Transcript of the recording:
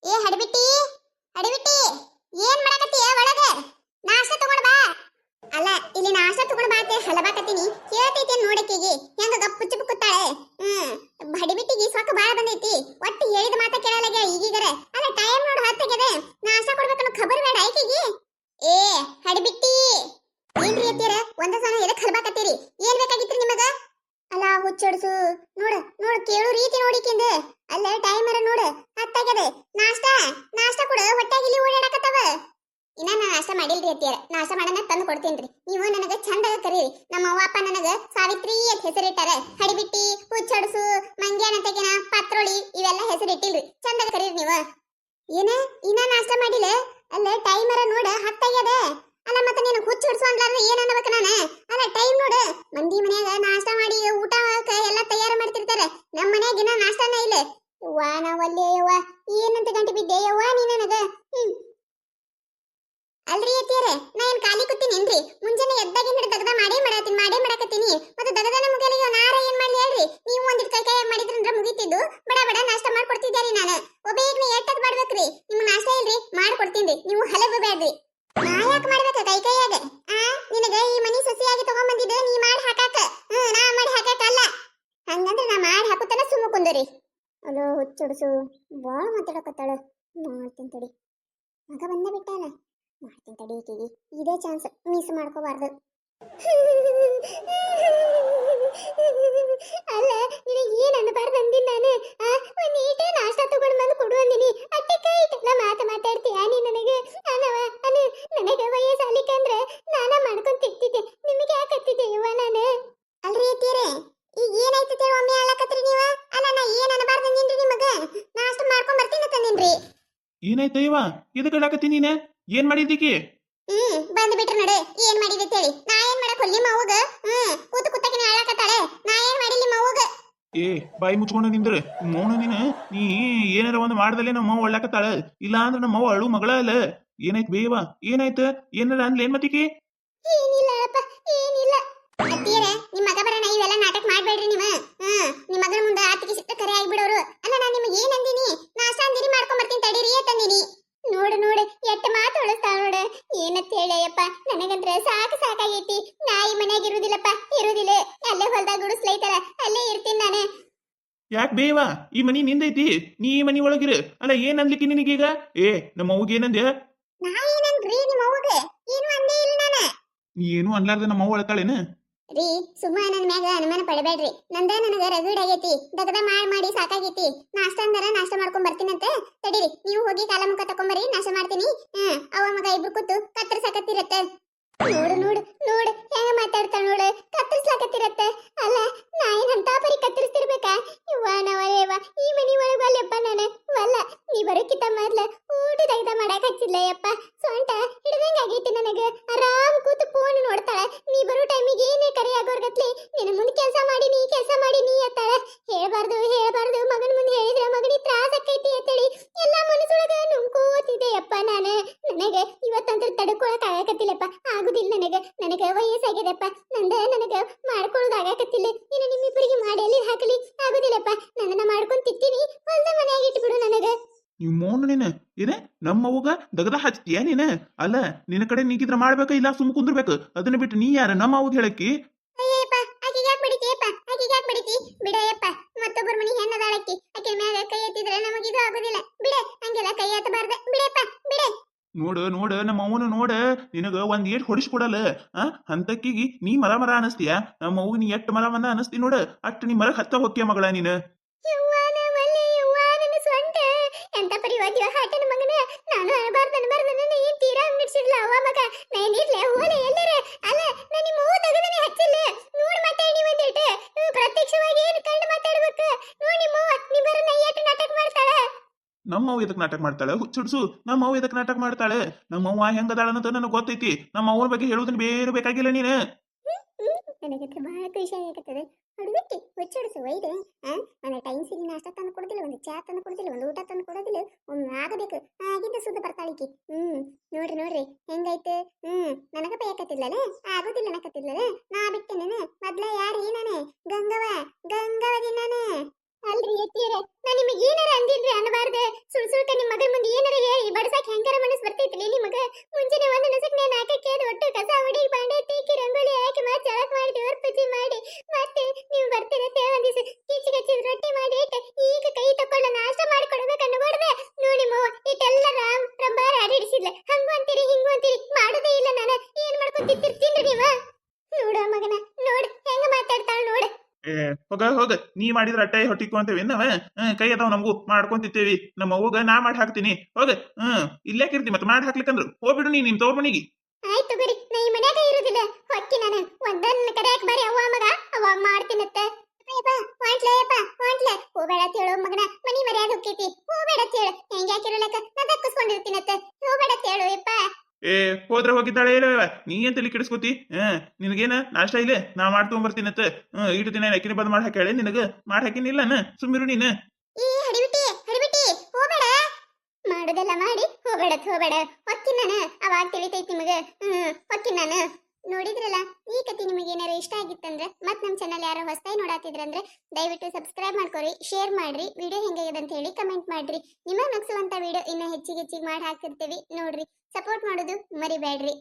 ಏ ಹಡಬಿಟ್ಟಿ, ಹಡಬಿಟ್ಟಿ, ಏನ್ ಮಾಡಕತ್ತೀಯ ಒಳಗ? ನಾಷ್ಟ ತಗೊಂಡ್ ಬಾ. ಅಲ್ಲ, ಇಲ್ಲಿ ನಾಷ್ಟ ತಗೊಂಡ್ ಬಾ ಅಂತ ಹಲಬಾಕತ್ತೀನಿ. ಕೇಳ್ತೈತಿ ನೋಡಕ್ಕಿಗಿ ಹೆಂಗ ಗಪ್ಪು ಚುಪ್ಪು ಕೂತಾಳೆ. ಹಡಬಿಟ್ಟಿಗಿ ಸೊಕ್ಕ ಬಾಳ ಬಂದೈತಿ. ಒಟ್ಟು ಹೇಳಿದ ಮಾತ ಕೇಳಲಾಗ್ಯ ಈಗೀಗರ. ಅಲ್ಲ ಟೈಮ್ ನೋಡು 10 ಆಗ್ಯದ. ನಾಷ್ಟ ಕೊಡ್ಬೇಕನ್ನೋ ಖಬರ್ ಬೇಡ ಆಯ್ಕಿಗಿ. ಏ ಹಡಬಿಟ್ಟಿ, ಏನ್ರಿ ಅತ್ತೀರ ಒಂದ ಸಲ ಎದಕ್ ಹಲಬಾಕತ್ತೀರಿ? ಏನ್ ಬೇಕಾಗಿತ್ರಿ ನಿಮಗ? ಅಲ್ಲ ಹುಚ್ಚೊಡ್ಸು, ನೋಡು ನೋಡು ಕೇಳು ರೀತಿ ನೋಡಿಕಿಂದ. ಅಲ್ಲ ಟೈಮರ ನೋಡು 10 ಆಗ್ಯದ. ನಾಷ್ಟ ನಾಷ್ಟ ಕೊಡು, ಹೊಟ್ಟಾಗಿ ಇಲ್ಲಿ ಓಡಾಡಕತ್ತವ. ಇನ್ನ ನಾ ನಾಷ್ಟ ಮಾಡಿಲ್ರಿ ಅತ್ತಿಯರ. ನಾಷ್ಟ ಮಾಡನ ತಂದು ಕೊಡ್ತೀನ್ರಿ. ನೀವು ನನಗ ಚಂದಾಗ ಕರೀರಿ. ನಮ್ಮ ಅವ್ವ ಅಪ್ಪ ನನಗ ಸಾವಿತ್ರಿ ಅಂತ ಹೆಸರಿಟ್ಟಾರ. ಹಡಿಬಿಟ್ಟಿ, ಹುಚ್ಚೊಡ್ಸು, ಮಂಗ್ಯಾನಂತಕಿನ, ಪತ್ರೋಳಿ ಇವೆಲ್ಲ ಹೆಸರಿಟ್ಟಿಲ್ರಿ. ಚಂದಾಗ ಕರೀರಿ ನೀವು. ಏನ ಇನ್ನ ನಾಷ್ಟ ಮಾಡಿಲ್ಲ? ಅಲ್ಲ ಟೈಮರ ನೋಡ 10 ಆಗ್ಯದ. ಅಲ್ಲ ಮತ್ತೆ ನೀನು ಹುಚ್ಚೊಡ್ಸು ಅಂದ್ಲಾರ್ದೆ ಏನ್ ಅನ್ಬೇಕು ನಾನು? ಅಲ್ಲ ಟೈಮ್ ನೋಡು. ಮಂದಿ ಮನ್ಯಾಗ ನಾಷ್ಟ ಮಾಡಿ ಊಟ ಎಲ್ಲ ತಯಾರು ಮಾಡ್ತಿರ್ತಾರೆ. ನಮ್ಮ ಮನ್ಯಾಗ ಇನ್ನ ನಾಷ್ಟನೇ ಇಲ್ಲ. ಯವ್ವ ನಾವಲ್ಲೇ ಯವ್ವ, ಏನಂತ ಗಂಟೆ ಬಿದ್ದೆ ಯವ್ವ ನೀ ನನಗ. ಅಲ್ರಿ ಅತ್ತಿಯರೆ, ನಾ ಏನ್ ಖಾಲಿ ಕೂತೀನೇನ್ರಿ? ಮುಂಜಾನೆ ಎದ್ದಾಗಿಂದ ದಗದ ಮಾಡೇ ಮಾಡಕತ್ತೀನಿ. ಮತ್ತೆ ದಗದನ ಮುಗಿಯಲಿಗೆ ನಾರ ಏನ್ ಮಾಡ್ಲಿ ಹೇಳ್ರಿ? ನೀವು ಒಂದಿಟ್ ಕೈ ಮಾಡಿದ್ರಂದ್ರ ಮುಗಿತಿದ್ದು. ಬಡ ಬಡ ನಾಷ್ಟ ಮಾಡ್ಕೊಡ್ತಿದ್ದೀರಿ. ನಾನು ಒಬ್ಬೇಗ್ನ ಎಟ್ಟದ್ ಮಾಡ್ಬೇಕ್ರಿ? ನಿಮ್ ನಾಷ್ಟ ಇಲ್ರಿ, ಮಾಡ್ಕೊಡ್ತೀನಿ. ನೀವು ಹಲವು ಬೇಡ್ರಿ. ನಾ ಯಾಕೆ ಮಾಡ್ಬೇಕ ಕೈಯಾಗ? ನಿನಗ ಈ ಮನಿ ಸಸಿಯಾಗಿ ತಗೊಂಡ್ಬಂದಿದ್ದು ನೀ ಮಾಡಿ ಹಾಕಾಕ. ನಾ ಮಾಡಿ ಹಾಕಾಕಲ್ಲ. ಹಂಗಂದ್ರೆ ನಾ ಮಾಡಿ ಹಾಕುತ್ತಾನ ಸುಮ್ಮ ಕುಂದರಿ. ಅಲೋ ಹುಚ್ಚುಡ್ಸು, ಬಾಳ ಮಾತಾಡಕತ್ತಾಳ. ಮಾಡ್ತೀನಿ ತಡಿ. ಮಗ ಬಂದ ಬಿಟ್ಟಾನ. ಮಾಡ್ತೀನಿ ತಡಿ. ಈಕಿಗೆ ಇದೇ ಚಾನ್ಸ್ ಮಿಸ್ ಮಾಡ್ಕೋಬಾರ್ದು. ಅಲ್ಲ ನಿನಗೆ ಏನ್ ಅನ್ಬಾರ್ದು ಅಂದಿನಿ ನಾನು. ಒಂದ್ ಈಟೇ ನಾಷ್ಟ ತಗೊಂಡ್ ಬಂದು ಕೊಡು ಅಂದಿನಿ. ಅಟ್ಟಕ್ಕ ಇಟ್ಟೆಲ್ಲ ಮಾತಾಡ್ತೀಯ ನೀ ನನಗೆ? ನನಗೆ ವಯಸ್ಸಾಲಿಕ್ಕೆ ಅಂದ್ರೆ ನಾನ ಮಾಡ್ಕೊಂಡ್ ತಿಕ್ತಿದ್ದೆ. ನಿಮಗೆ ಯಾಕೆ ಹತ್ತಿದ್ದೆ ಇವ ನಾನು? ಅಲ್ರಿ ಅತ್ತೀರೆ, ಈಗ ಏನಾಯ್ತದೆ ಒಮ್ಮೆ ಹೇಳಕತ್ರಿ ನೀವ? ಅಲ್ಲ ನಾ ಏನ್ ಅನ್ಬಾರ್ದು ಅಂದಿನ್ರಿ ನಿಮಗ? ನಾಷ್ಟ ಮಾಡ್ಕೊಂಡ್ ಬರ್ತೀನಿ ತಂದಿನ್ರಿ. ಏನಾಯ್ತು ಇವ? ಇದಕ್ಕೆ ಹೇಳಕತ್ತಿ ನೀನೆ? ಏನ್ ಮಾಡಿದ್ದೀಕಿ? ಬಂದ್ ಬಿಟ್ರ ನಡೆ. ಏನ್ ಮಾಡಿದೆ ಹೇಳಿ? ನಾ ಏನ್ ಮಾಡಕ್ ಹೊಲ್ಲಿ ಮವ್ಗ? ಕೂತಕಿನ ಹೇಳಕತ್ತಾಳೆ. ನಾ ಏನ್ ಮಾಡಿಲ್ಲ ಮವ್ಗ? ಏ ಬಾಯಿ ಮುಚ್ಕೊಂಡು ನಿಂದ್ರ ಮೌನ ನೀನು. ನೀ ಏನಾರ ಒಂದು ಮಾಡ್ದಲ್ಲೇ ನಮ್ಮ ಅವ್ವ ಒಳ್ಳಾಕತ್ತಾಳ. ಇಲ್ಲ ಅಂದ್ರೆ ನಮ್ಮ ಅವ್ವ ಅಳು ಮಗಳ ಅಲ್ಲ. ಏನಾಯ್ತು ಬೇವ? ಏನಾಯ್ತು? ಏನಾರ ಅಂದ್ಲ ಏನ್ ಮತ್ತಿಕಿ? ಏನಿಲ್ಲ ಅಪ್ಪ, ಏನಿಲ್ಲ. ಅತ್ತಿಯರ, ನಿಮ್ ಮಗ ಬರೋಣ ಇವೆಲ್ಲ ನಾಟಕ ಮಾಡ್ಬೇಡ್ರಿ ನೀವು. ನಿಮ್ ಮಗನ ಮುಂದೆ ಆತಿಗೆ ಸಿಟ್ಟ ಕರೆ ಆಗಿಬಿಡೋರು. ಅಲ್ಲ ನಾ ನಿಮಗೆ ಏನ್ ಅಂದಿನಿ? ನಾಷ್ಟ ಅಂದಿರಿ ಮಾಡ್ಕೊಂಡ್ ಬರ್ತೀನಿ ತಡೀರಿ ಅಂತಂದಿನಿ. ನೋಡು ಎಟ್ಟ ಮಾತು ಉಳಿಸ್ತಾಳ ನೋಡು. ಏನಂತ ಹೇಳಯ್ಯಪ್ಪ, ನನಗಂತ್ರ ಸಾಕಾಗೈತಿ. ನಾ ಈ ಮನ್ಯಾಗ ಇರುದಿಲ್ಲಪ್ಪ, ಇರುದಿಲ್ಲ. ಅಲ್ಲೇ ಹೊಲ್ದಾಗ ಗುಡಿಸ್ಲೈತಲ್ಲ, ಅಲ್ಲೇ ಇರ್ತೀನಿ ನಾನು. ಯಾಕೆ ಬೇವ? ಈ ಮನಿ ನಿಂದೈತಿ, ನೀ ಈ ಮನಿ ಒಳಗಿರು. ಅಲ್ಲ ಏನ್ ಅನ್ಲಿಕ್ಕೆ ನಿನಗೀಗ? ಏ ನಮ್ಮ ಅವ್ಗೆ ಏನಂದೆ? ನಾ ಏನನ್ರಿ ನಿಮ್ಮ ಅವ್ಗ? ಏನು ಅಂದೇ ಇಲ್ಲ ನಾನು. ನೀ ಏನು ಅನ್ಲಾರ್ದ ನಮ್ಮ ಅವ್ವ ಅಳ್ತಾಳೇನ? ರೀ ಸುಮ್ಮ ನನ್ನ ಮ್ಯಾಗ ಅನುಮಾನ ಪಡಬೇಡ್ರಿ. ನನಗ ರಗಡ್ ಆಗೈತಿ. ದಗದ ಮಾಡಿ ಸಾಕಾಗೈತಿ. ನಾಷ್ಟ ಅಂದಾರ ನಾಷ್ಟ ಮಾಡ್ಕೊಂಡ್ ಬರ್ತೀನಂತೆ. ತಡೀರಿ, ನೀವು ಹೋಗಿ ಕಾಲ ಮುಖ ತಕೊಂಬರಿ, ನಾಷ್ಟ ಮಾಡ್ತೀನಿ. ಅವ ಮಗ ಇಬ್ರು ಕೂತು ಕತ್ತರಿಸಾಕತ್ತಿರತ್ತೆ. ನೋಡು ಹೆಂಗ ಮಾತಾಡ್ತಾಳ ನೋಡು. ಕತ್ತರಿಸ್ಲಾಕತ್ತಿರತ್ತೆ. ಅಲ್ಲ ನಾ ಏನಂತ ಪರಿ ಕತ್ತರಿಸ್ತಿರ್ಬೇಕಾ? ನಾವಲ್ಲೇವ ಈ ಮನಿ ಒಳಗೆ ಅಲ್ಲಪ್ಪ ನಾನು. ಅಲ್ಲ ನೀ ಬರೋಕ್ಕಿಂತ ಮೊದ್ಲ ಊಟ ದಗದ ಮಾಡಕ್ ಹಚ್ಚಿಲ್ಲ ಯಪ್ಪ. ಸೊಂಟ ಹಿಡ್ದಂಗ ಆಗೈತಿ ನನಗ. ಆರಾಮ್ ಕೂತು ಫೋನ್ ನೋಡ್ತಾಳ. ನೀ ಬರೋ ಟೈಮಿಗೆ ಏನೇ ಕರೆ ಆಗೋರ್ಗತ್ಲಿ ನಿನ್ನ ಮುಂದೆ ಕೆಲಸ ಮಾಡೀನಿ ಅತ್ತಾಳ. ಹೇಳ್ಬಾರ್ದು ಮಗನ ಮುಂದೆ ಹೇಳಿದ್ರೆ ಮಗನಿಗೆ ತ್ರಾಸ ಆಕೈತಿ ಅಂತೇಳಿ ಎಲ್ಲಾ ಮನಸ್ಸೊಳಗ ನುಂಕೋತಿದ್ದೆ ಯಪ್ಪ ನಾನು. ನನಗ ಇವತ್ತಂತ್ರ ತಡ್ಕೊಳಕ್ ಆಗಕತ್ತಿಲ್ಲಪ್ಪ. ಆಗುದಿಲ್ಲ ನನಗ ವಯಸ್ಸಾಗ್ಯದಪ್ಪ. ನನಗ ಮಾಡ್ಕೊಳ್ಳೋದು ಆಗಕತ್ತಿಲ್ಲ. ಇನ್ನು ನಿಮ್ಮಿಬ್ಬರಿಗೆ ಮಾಡಿ ಎಲ್ಲಿ ಹಾಕಲಿ? ಆಗುದಿಲ್ಲಪ್ಪ. ನನ್ನ ಮಾಡ್ಕೊಂಡ್ ತಿಂತೀನಿ. ಹೊಲ್ದ ಮನೆಯಾಗ ಇಟ್ಬಿಡು ನನಗ. ನೀವು ಮೌನ ನೀನು ಏನೇ ನಮ್ಮ ಅವ್ವಗ ದಗದ ಹಚ್ತೀಯ ನೀನು? ಅಲ್ಲ ನಿನ್ನ ಕಡೆ ನೀಗಿದ್ರ ಮಾಡ್ಬೇಕ, ಇಲ್ಲ ಸುಮ್ ಕುಂದ್ರಬೇಕು. ಅದನ್ನ ಬಿಟ್ಟು ನೀ ಯಾರ ನಮ್ಮ ಅವ್ಗ ಹೇಳಕ್ಕಿ? ಅಯ್ಯಪ್ಪ, ಆಕಿಗೆ ಯಾಕೆ ಬಡಿತಿ? ಬಿಡಯ್ಯಪ್ಪ, ಮತ್ತೊಬ್ಬರ ಮನಿ ಹೆಣ್ಣದಾಳಕ್ಕಿ. ಆಕೆ ಮ್ಯಾಗ ಕೈ ಎತ್ತಿದ್ರೆ ನಮಗಿದು ಆಗುದಿಲ್ಲ. ಬಿಡೆ, ಹಂಗೆಲ್ಲ ಕೈ ಎತ್ತಬಾರ್ದ. ಬಿಡಪ್ಪ ಬಿಡೆ. ನೋಡ ನಮ್ಮ ಅವನು ನೋಡ ನಿನಗ ಒಂದ್ ಏಟ್ ಹೊಡಿಸ್ಕೊಡಲ್ಲ. ಅಂತಕ್ಕಿಗಿ ನೀ ಮರ ಅನಸ್ತೀಯ. ನಮ್ಮ ಅವ್ಗ ನೀ ಎಟ್ ಮರ ಅನಸ್ತಿ ನೋಡ, ಅಟ್ ನೀ ಮರ ಹತ್ತ ಹೋಗ್ಯ ಮಗಳ ನೀನು. ಎಂತ ಪರಿವಾದ್ಯ ಹಾಟನ ಮಗನ. ನಾನು ಅನಬಾರ್ದು ನನ್ನ ಈ ತೀರಾ ಅಂಗಡಿಸಿಡ್ಲ ಅವ್ವ ಮಗ. ನಾನಿರ್ಲೆ ಹೋಲೆ ಎಲ್ಲರ. ಅಲ್ಲ ನಾನು ನಿಮ್ಮ ಹೂ ತಗದನೆ ಹಚ್ಚಿಲ್ಲ. ನೋಡ್ ಮಾತಾಡಿ ಒಂದಿಟ್ಟು. ಪ್ರತ್ಯಕ್ಷವಾಗಿ ಏನು ಕಂಡು ಮಾತಾಡ್ಬೇಕು. ನೋಡಿ ನಿಮ್ಮ ನೀ ಬರೋ ನೈಯಾಟ ನಾಟಕ ಮಾಡ್ತಾಳ. ನಮ್ಮ ಅವ್ವ ಇದಕ್ ನಾಟಕ ಮಾಡ್ತಾಳೆ? ಹುಚ್ಚುಡ್ಸು, ನಮ್ಮ ಅವ್ವ ಇದಕ್ ನಾಟಕ ಮಾಡ್ತಾಳೆ? ನಮ್ಮ ಅವ್ವ ಹೆಂಗದಾಳ ಅಂತ ನನಗೆ ಗೊತ್ತೈತಿ. ನಮ್ಮ ಅವ್ವನ ಬಗ್ಗೆ ಹೇಳುವುದನ್ನ ಬೇರೆ ಬೇಕಾಗಿಲ್ಲ ನೀನು. ನನಗಂತ ಬಹಳ ಖುಷಿ ಆಗಕತ್ತದೆ. ಹುಡುಗಟ್ಟಿ ಹುಚ್ಚುಡ್ಸು ಒಯ್ದು ಒಂದು ಟೈಮ್ ಸಿಗಿ ನಾಷ್ಟ ತಂದು ಕೊಡೋದಿಲ್ಲ, ಒಂದು ಚಾ ತಂದು ಕೊಡೋದಿಲ್ಲ, ಒಂದು ಊಟ ತಂದು ಕೊಡೋದಿಲ್ಲ. ಒಮ್ಮೆ ಆಗಬೇಕು. ಆಗಿದ್ದ ಸುದ್ದ ಬರ್ತಾಳಿಕಿ. ನೋಡ್ರಿ ಹೆಂಗೈತೆ. ನನಗ ಬೇಕತ್ತಿಲ್ಲಲೇ, ಆಗೋದಿಲ್ಲ ಅನ್ನಕತ್ತಿಲ್ಲಲೇ. ನಾ ಬಿಟ್ಟೆನೇನೆ ಮೊದ್ಲ ಯಾರು ನಾನೇ ಗಂಗವದಿ ನಾನೇ. ಅಲ್ರಿ ಎತ್ತೀರ, ನಾ ನಿಮಗೆ ಏನಾರ ಅಂದಿನ್ರಿ? ಅನ್ನಬಾರ್ದೆ. ಸುಳ್ಕ ನಿಮ್ಮ ಮಗನ ಮುಂದೆ ಹೋಗ ನೀ ಮಾಡಿದ್ರ ಅಟ್ಟೆ ಹೊಟ್ಟಿಕೊ ಅಂತೇವಿ ನಾವ ಕೈ ಅದಾವ ನಮಗೂ ಮಾಡ್ಕೊಂತಿತ್ತೇವಿ ನಮ್ಮ ಅವ್ವಗ ನಾ ಮಾಡಿ ಹಾಕ್ತೀನಿ ಹೋಗ ಇಲ್ಲೇಕಿರ್ತಿ ಮತ್ತೆ ಮಾಡಿ ಹಾಕ್ಲಿಕ್ಕಂದ್ರು ಹೋಗ್ಬಿಡು ನೀ ನಿಮ್ ತವ್ರ ಮನಿಗೆ ಆಯ್ತು ಬಿಡಿ ನಾ ಈ ಮನ್ಯಾಗ ಇರುದಿಲ್ಲ ಹೊಕ್ಕಿ ನಾನು ಒಂದನ್ನ ಕರೆಯಕ್ ಬರೀ ಅವ್ವ ಮಗ ಅವಾಗ ಮಾಡ್ತೀನತ್ತ ಹೊಂಟ್ಲೆ ಹೋಗ್ಬೇಡ ತೇಳು ಮಗನ ಮನಿ ಮರ್ಯಾದ ಹೋಗ್ತೈತಿ ಹೋಗ್ಬೇಡ ತೇಳು ಹೆಂಗ್ಯಾಕಿರಲಕ್ಕ ನಾ ದಕ್ಕಿಸ್ಕೊಂಡಿರ್ತೀನತ್ತ ಹೋಗ್ಬೇಡ ತೇಳು ಯಪ್ಪ ಏ ಹೋದ್ರ ಹೋಗಿದ್ದಾಳೆ ಹೇಳವ ನೀ ಏನ್ ತಲೆ ಕೆಡಿಸ್ಕೋತಿ ನಿನಗೇನ ನಾಷ್ಟ ಇಲ್ಲೇ ನಾ ಮಾಡ್ಕೊಂಬರ್ತೀನತ್ತ ಇಟ್ಟು ದಿನ ಅಕ್ಕಿನ ಬಂದ್ ಮಾಡಿ ಹಾಕ್ಯಾಳೆ ನಿನಗ ಮಾಡಿ ಹಾಕಿನಿಲ್ಲನ ಸುಮ್ಮಿರು ನೀನು ಈ ಹಡಿಬಿಟ್ಟಿ ಹೋಗ್ಬೇಡ ಮಾಡುದೆಲ್ಲ ಮಾಡಿ ಹೋಗ್ಬೇಡ ಹೊಕ್ಕಿ ನಾನು ಅವಾಗ ತಿಳಿತೈತಿ ನಿಮಗ ಹೊಕ್ಕಿ ನಾನು ನೋಡಿದ್ರಲ್ಲ ಈ ಕತೆ ನಿಮಗೆ ಏನಾರ ಇಷ್ಟ ಆಗಿತ್ತಂದ್ರೆ ಮತ್ ನಮ್ಮ ಚಾನಲ್ ಯಾರೋ ಹೊಸದಾಗಿ ನೋಡಾತಿದ್ರಂದ್ರೆ ದಯವಿಟ್ಟು ಸಬ್ಸ್ಕ್ರೈಬ್ ಮಾಡ್ಕೊರಿ ಶೇರ್ ಮಾಡ್ರಿ ವಿಡಿಯೋ ಹೆಂಗಾಗಿದೆ ಅಂತ ಹೇಳಿ ಕಮೆಂಟ್ ಮಾಡ್ರಿ ನಿಮಗೆ ನಗ್ಸುವಂತ ವಿಡಿಯೋ ಇನ್ನೂ ಹೆಚ್ಚಿಗೆ ಮಾಡಿ ಹಾಕಿರ್ತೀವಿ ನೋಡ್ರಿ ಸಪೋರ್ಟ್ ಮಾಡೋದು ಮರಿಬೇಡ್ರಿ